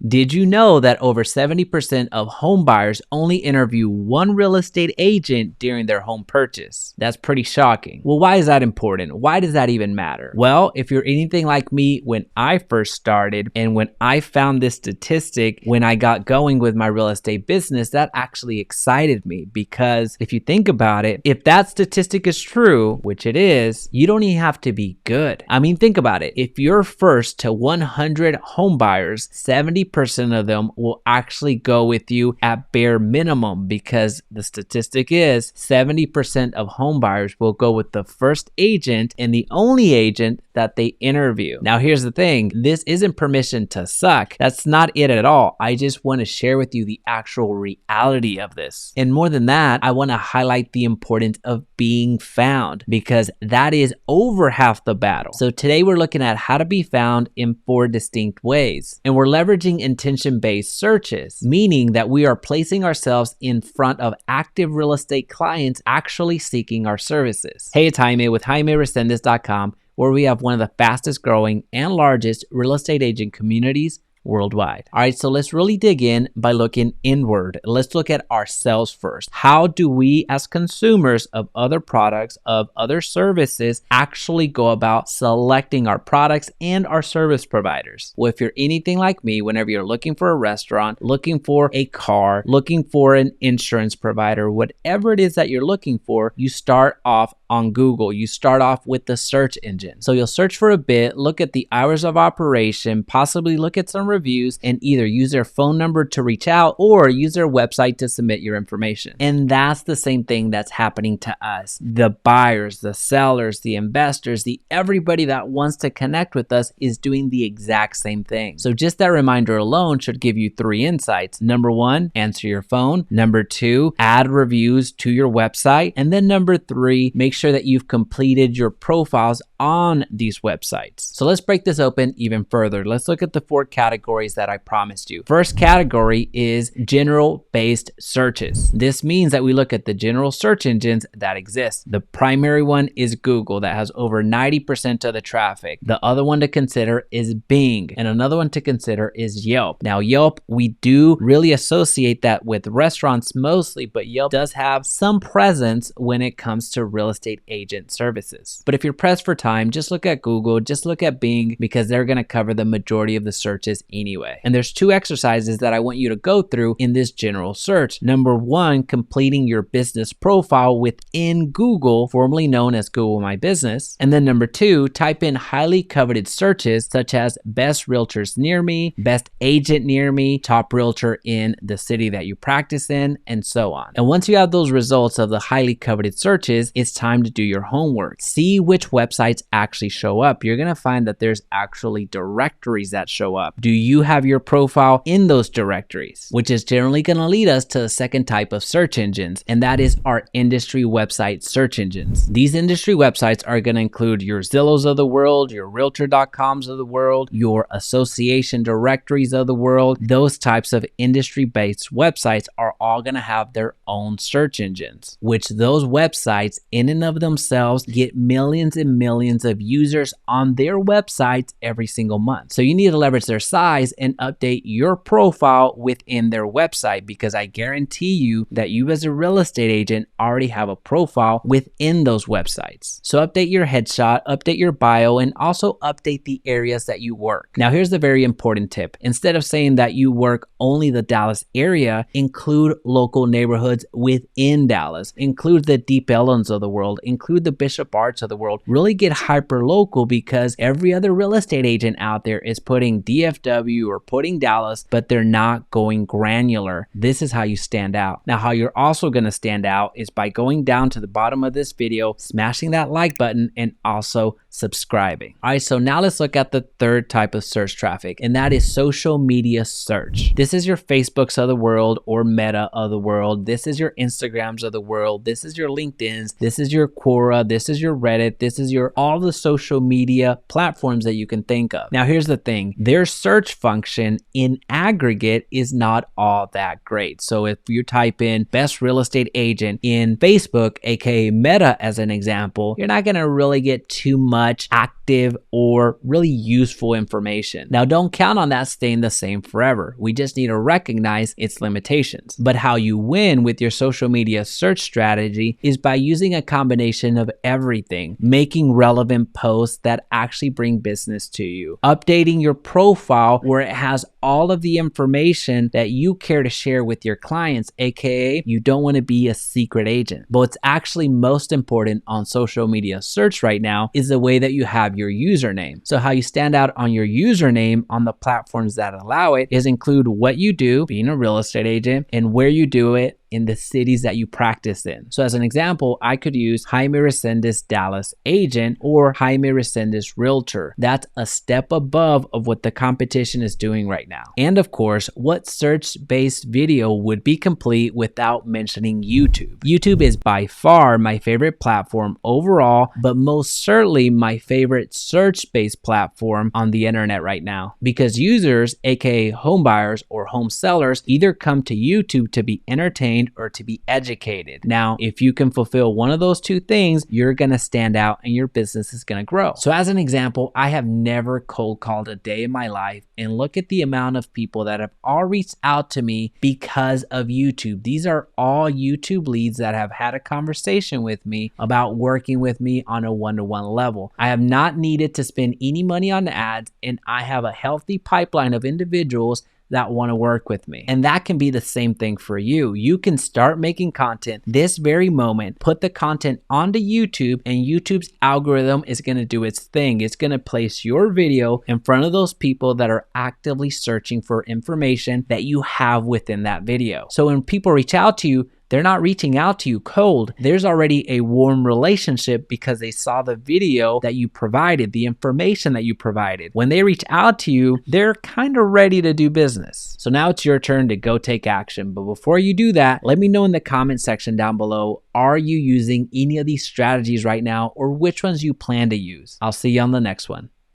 Did you know that over 70% of home buyers only interview one real estate agent during their home purchase? That's pretty shocking. Well, why is that important? Why does that even matter? Well, if you're anything like me, when I first started and when I found this statistic when I got going with my real estate business, that actually excited me, because if you think about it, if that statistic is true, which it is, you don't even have to be good. I mean, think about it. If you're first to 100 home buyers, 70% of them will actually go with you at bare minimum, because the statistic is 70% of home buyers will go with the first agent and the only agent that they interview. Now, here's the thing. This isn't permission to suck. That's not it at all. I just want to share with you the actual reality of this. And more than that, I want to highlight the importance of being found, because that is over half the battle. So today we're looking at how to be found in 4 distinct ways. And we're leveraging intention-based searches, meaning that we are placing ourselves in front of active real estate clients actually seeking our services. Hey, it's Jaime with Resendiz.com, where we have one of the fastest growing and largest real estate agent communities worldwide. All right, so let's really dig in by looking inward. Let's look at ourselves first. How do we as consumers of other products, of other services, actually go about selecting our products and our service providers? Well, if you're anything like me, whenever you're looking for a restaurant, looking for a car, looking for an insurance provider, whatever it is that you're looking for, you start off on Google. You start off with the search engine. So you'll search for a bit, look at the hours of operation, possibly look at some reviews, and either use their phone number to reach out or use their website to submit your information. And that's the same thing that's happening to us. The buyers, the sellers, the investors, everybody that wants to connect with us is doing the exact same thing. So just that reminder alone should give you 3 insights. Number 1, answer your phone. Number 2, add reviews to your website. And then number 3, make sure that you've completed your profiles on these websites. So let's break this open even further. Let's look at the 4 categories that I promised you. First category is general based searches. This means that we look at the general search engines that exist. The primary one is Google, that has over 90% of the traffic. The other one to consider is Bing, and another one to consider is Yelp. Now, Yelp, we do really associate that with restaurants mostly, but Yelp does have some presence when it comes to real estate agent services. But if you're pressed for time, just look at Google, just look at Bing, because they're going to cover the majority of the searches anyway. And there's 2 exercises that I want you to go through in this general search. Number 1, completing your business profile within Google, formerly known as Google My Business. And then number 2, type in highly coveted searches such as best realtors near me, best agent near me, top realtor in the city that you practice in, and so on. And once you have those results of the highly coveted searches, it's time to do your homework. See which websites actually show up. You're going to find that there's actually directories that show up. Do you have your profile in those directories? Which is generally going to lead us to the second type of search engines, and that is our industry website search engines. These industry websites are going to include your Zillows of the world, your Realtor.coms of the world, your association directories of the world. Those types of industry-based websites are all going to have their own search engines, which those websites in and of themselves get millions and millions of users on their websites every single month. So you need to leverage their size and update your profile within their website, because I guarantee you that you as a real estate agent already have a profile within those websites. So update your headshot, update your bio, and also update the areas that you work. Now, here's the very important tip. Instead of saying that you work only the Dallas area, include local neighborhoods within Dallas. Include the Deep Ellens of the world, include the Bishop Arts of the world. Really get hyper local, because every other real estate agent out there is putting DFW or putting Dallas, but they're not going granular. This is how you stand out. Now, how you're also going to stand out is by going down to the bottom of this video, smashing that like button, and also subscribing. All right, so now let's look at the third type of search traffic, and that is social media search. This is your Facebooks of the world or Meta of the world. This is your Instagrams of the world. This is your LinkedIn's. This is your Quora. This is your Reddit. This is your all the social media platforms that you can think of. Now, here's the thing. Their search function in aggregate is not all that great. So if you type in best real estate agent in Facebook, aka Meta as an example, you're not going to really get too much much active or really useful information. Now, don't count on that staying the same forever. We just need to recognize its limitations. But how you win with your social media search strategy is by using a combination of everything, making relevant posts that actually bring business to you, updating your profile where it has all of the information that you care to share with your clients, aka you don't want to be a secret agent. But what's actually most important on social media search right now is the way that you have your username. So how you stand out on your username on the platforms that allow it is include what you do, being a real estate agent, and where you do it in the cities that you practice in. So as an example, I could use Jaime Resendiz Dallas agent or Jaime Resendiz realtor. That's a step above of what the competition is doing right now. And of course, what search-based video would be complete without mentioning YouTube? YouTube is by far my favorite platform overall, but most certainly my favorite search-based platform on the internet right now, because users, aka home buyers or home sellers, either come to YouTube to be entertained or to be educated. Now, if you can fulfill one of those two things, you're gonna stand out and your business is gonna grow. So as an example, I have never cold called a day in my life, and look at the amount of people that have all reached out to me because of YouTube. These are all YouTube leads that have had a conversation with me about working with me on a one-to-one level. I have not needed to spend any money on ads, and I have a healthy pipeline of individuals that want to work with me. And that can be the same thing for you. You can start making content this very moment, put the content onto YouTube, and YouTube's algorithm is going to do its thing. It's going to place your video in front of those people that are actively searching for information that you have within that video. So when people reach out to you, they're not reaching out to you cold. There's already a warm relationship because they saw the video that you provided, the information that you provided. When they reach out to you, they're kind of ready to do business. So now it's your turn to go take action. But before you do that, let me know in the comment section down below, are you using any of these strategies right now, or which ones you plan to use? I'll see you on the next one.